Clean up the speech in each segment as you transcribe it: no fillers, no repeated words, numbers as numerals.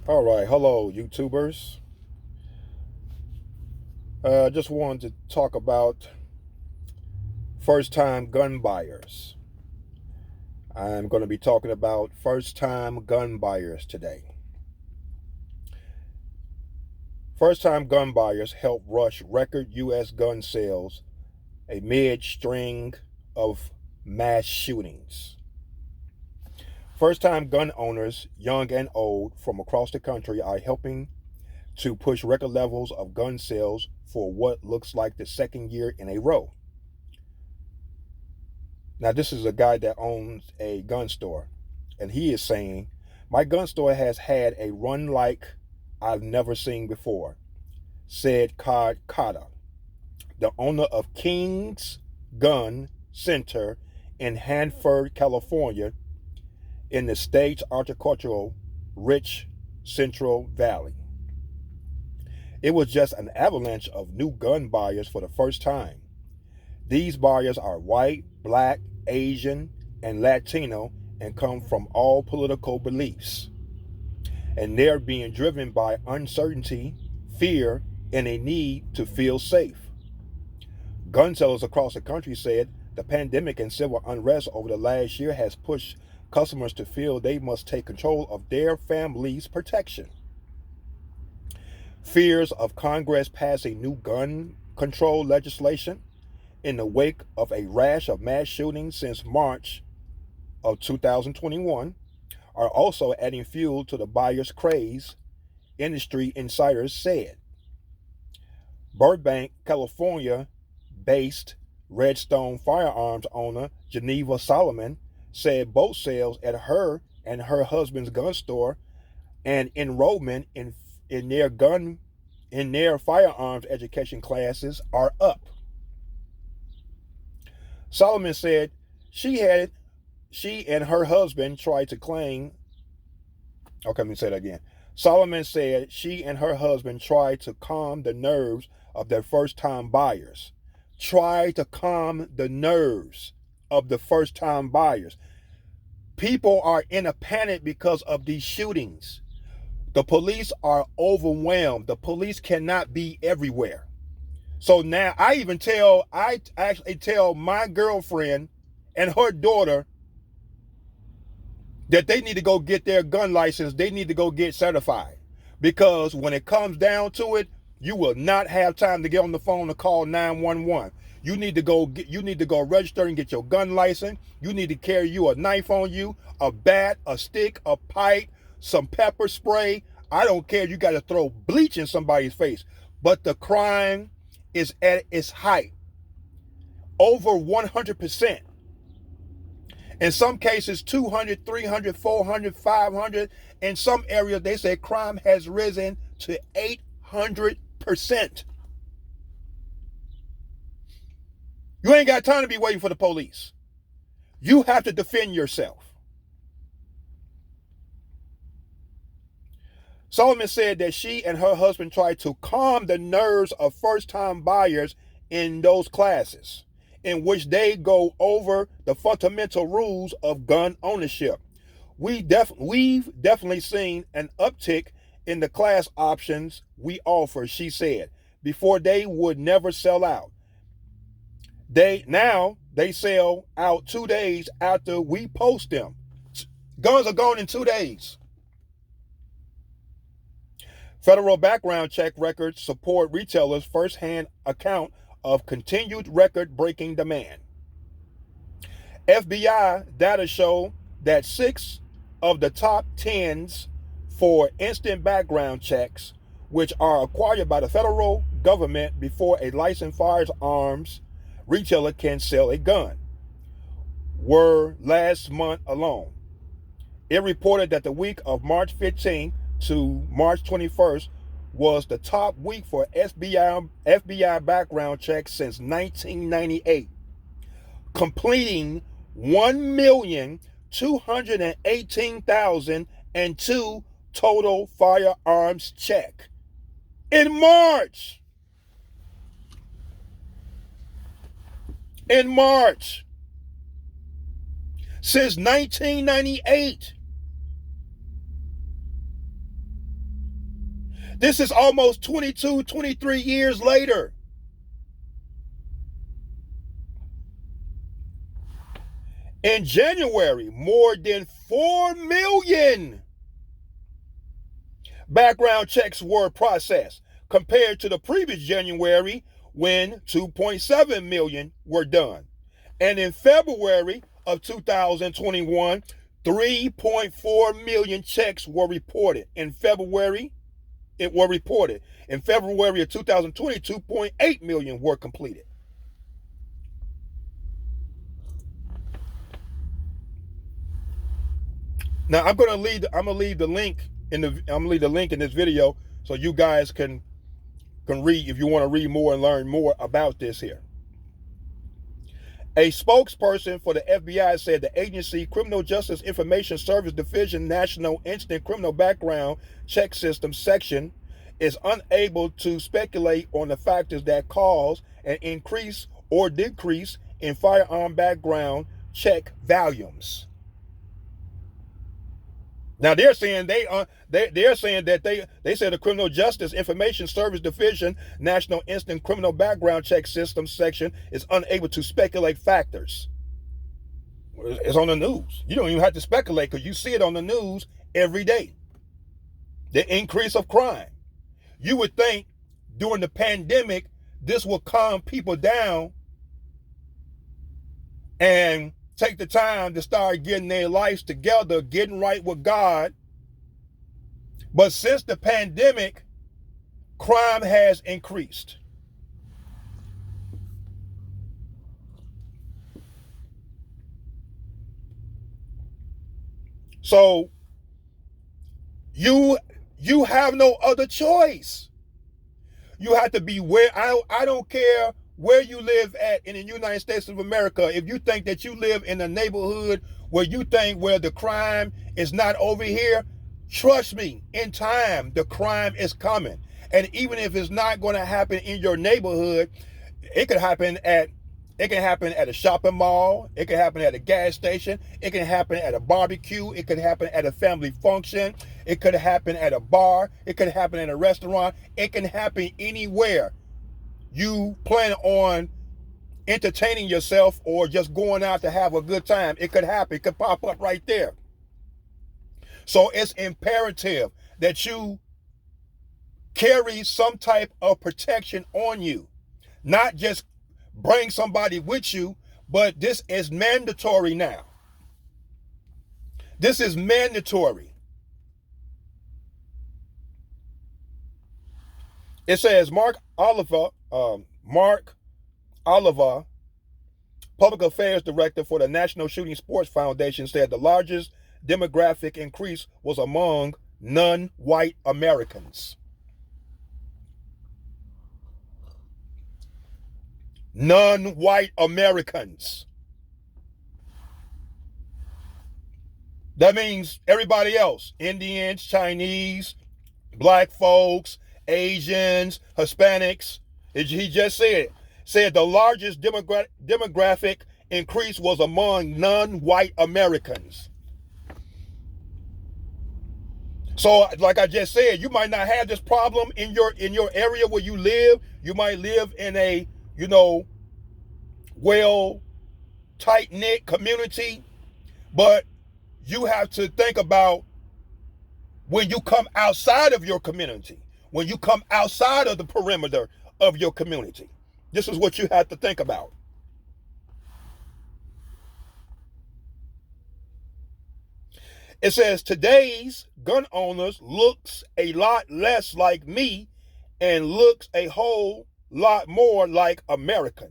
All right, hello, YouTubers. Just wanted to talk about first time gun buyers. I'm going to be talking about first time gun buyers today. First time gun buyers help rush record U.S. gun sales amid string of mass shootings. First time gun owners, young and old, from across the country are helping to push record levels of gun sales for what looks like the second year in a row. Now, this is a guy that owns a gun store, and he is saying, my gun store has had a run like I've never seen before, said Cod Kata, the owner of King's Gun Center in Hanford, California, in the state's agricultural rich Central Valley. It was just an avalanche of new gun buyers for the first time. These buyers are white, black, Asian, and Latino and come from all political beliefs. And they're being driven by uncertainty, fear, and a need to feel safe. Gun sellers across the country said the pandemic and civil unrest over the last year has pushed customers to feel they must take control of their family's protection. Fears of Congress passing new gun control legislation in the wake of a rash of mass shootings since March of 2021 are also adding fuel to the buyer's craze, industry insiders said. Burbank, California based Redstone Firearms owner Geneva Solomon said both sales at her and her husband's gun store and enrollment in their firearms education classes are up. Solomon said she and her husband tried to claim. Okay, let me say that again. Solomon said she and her husband tried to calm the nerves of their first time buyers. Try to calm the nerves of the first time buyers. People are in a panic because of these shootings. The police are overwhelmed. The police cannot be everywhere. So now I actually tell my girlfriend and her daughter that they need to go get their gun license. They need to go get certified. Because when it comes down to it, you will not have time to get on the phone to call 911. You need to go register and get your gun license. You need to carry you a knife on you, a bat, a stick, a pipe, some pepper spray. I don't care. You got to throw bleach in somebody's face. But the crime is at its height. Over 100%. In some cases, 200, 300, 400, 500. In some areas, they say crime has risen to 800%. You ain't got time to be waiting for the police. You have to defend yourself. Solomon said that she and her husband tried to calm the nerves of first-time buyers in those classes, in which they go over the fundamental rules of gun ownership. We've definitely seen an uptick in the class options we offer, she said. Before, they would never sell out. They sell out 2 days after we post them. Guns are gone in 2 days. Federal background check records support retailers' first-hand account of continued record-breaking demand. FBI data show that 6 of the top 10s for instant background checks, which are acquired by the federal government before a licensed firearms retailer can sell a gun, were last month alone. It reported that the week of March 15th to March 21st was the top week for FBI background checks since 1998, completing 1,218,002 total firearms check in March. In March. Since 1998. This is almost 22, 23 years later. In January, more than 4 million background checks were processed compared to the previous January when 2.7 million were done. And in February of 2021, 3.4 million checks were reported. In February of 2020, 2.8 million were completed. Now I'm gonna leave the link in this video so you guys can read if you want to read more and learn more about this here. A spokesperson for the FBI said the agency Criminal Justice Information Service Division National Instant Criminal Background Check System section is unable to speculate on the factors that cause an increase or decrease in firearm background check volumes. Now they're saying they're saying that they said the Criminal Justice Information Service Division National Instant Criminal Background Check System section is unable to speculate factors. It's on the news. You don't even have to speculate because you see it on the news every day. The increase of crime. You would think during the pandemic this will calm people down and take the time to start getting their lives together, getting right with God. But since the pandemic, crime has increased. So you have no other choice. You have to be where I don't care where you live at in the United States of America. If you think that you live in a neighborhood where you think where the crime is not over here, trust me, in time, the crime is coming. And even if it's not going to happen in your neighborhood, it could happen at a shopping mall. It can happen at a gas station. It can happen at a barbecue. It could happen at a family function. It could happen at a bar. It could happen at a restaurant. It can happen anywhere you plan on entertaining yourself or just going out to have a good time. It could happen. It could pop up right there. So it's imperative that you carry some type of protection on you. Not just bring somebody with you, but this is mandatory now. This is mandatory. It says Mark Oliver, Public Affairs Director for the National Shooting Sports Foundation, said the largest demographic increase was among non-white Americans. Non-white Americans. That means everybody else. Indians, Chinese, black folks, Asians, Hispanics. He just said the largest demographic increase was among non-white Americans. So, like I just said, you might not have this problem in your area where you live. You might live in a, well, tight-knit community, but you have to think about when you come outside of your community, when you come outside of the perimeter of your community. This is what you have to think about. It says today's gun owners looks a lot less like me and looks a whole lot more like America.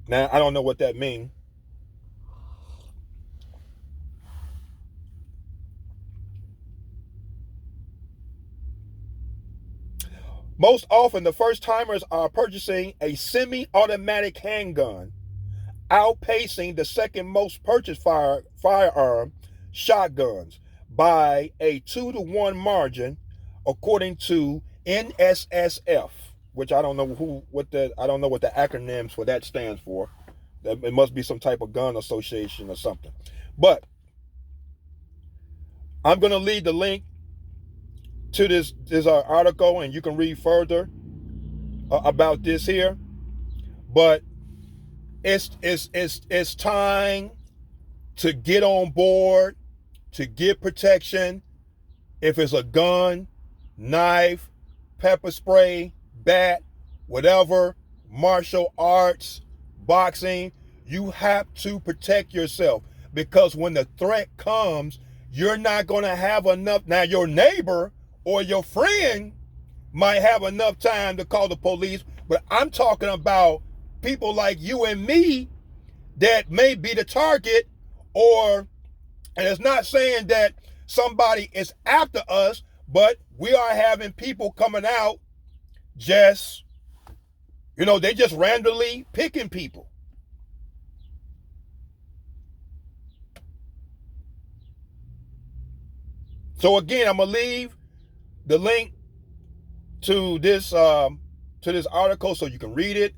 Now, I don't know what that means. Most often, the first-timers are purchasing a semi-automatic handgun, outpacing the second most purchased firearm, shotguns, by a 2-to-1 margin, according to NSSF, which I don't know what the acronyms for that stands for. It must be some type of gun association or something. But I'm going to leave the link to this article, and you can read further about this here. But it's time to get on board, to get protection. If it's a gun, knife, pepper spray, bat, whatever, martial arts, boxing, you have to protect yourself, because when the threat comes, you're not going to have enough. Now, your neighbor or your friend might have enough time to call the police, but I'm talking about people like you and me that may be the target. And it's not saying that somebody is after us, but we are having people coming out just, they just randomly picking people. So again, I'm going to leave the link to this article so you can read it,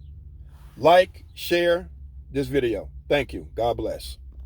like, share this video. Thank you. God bless.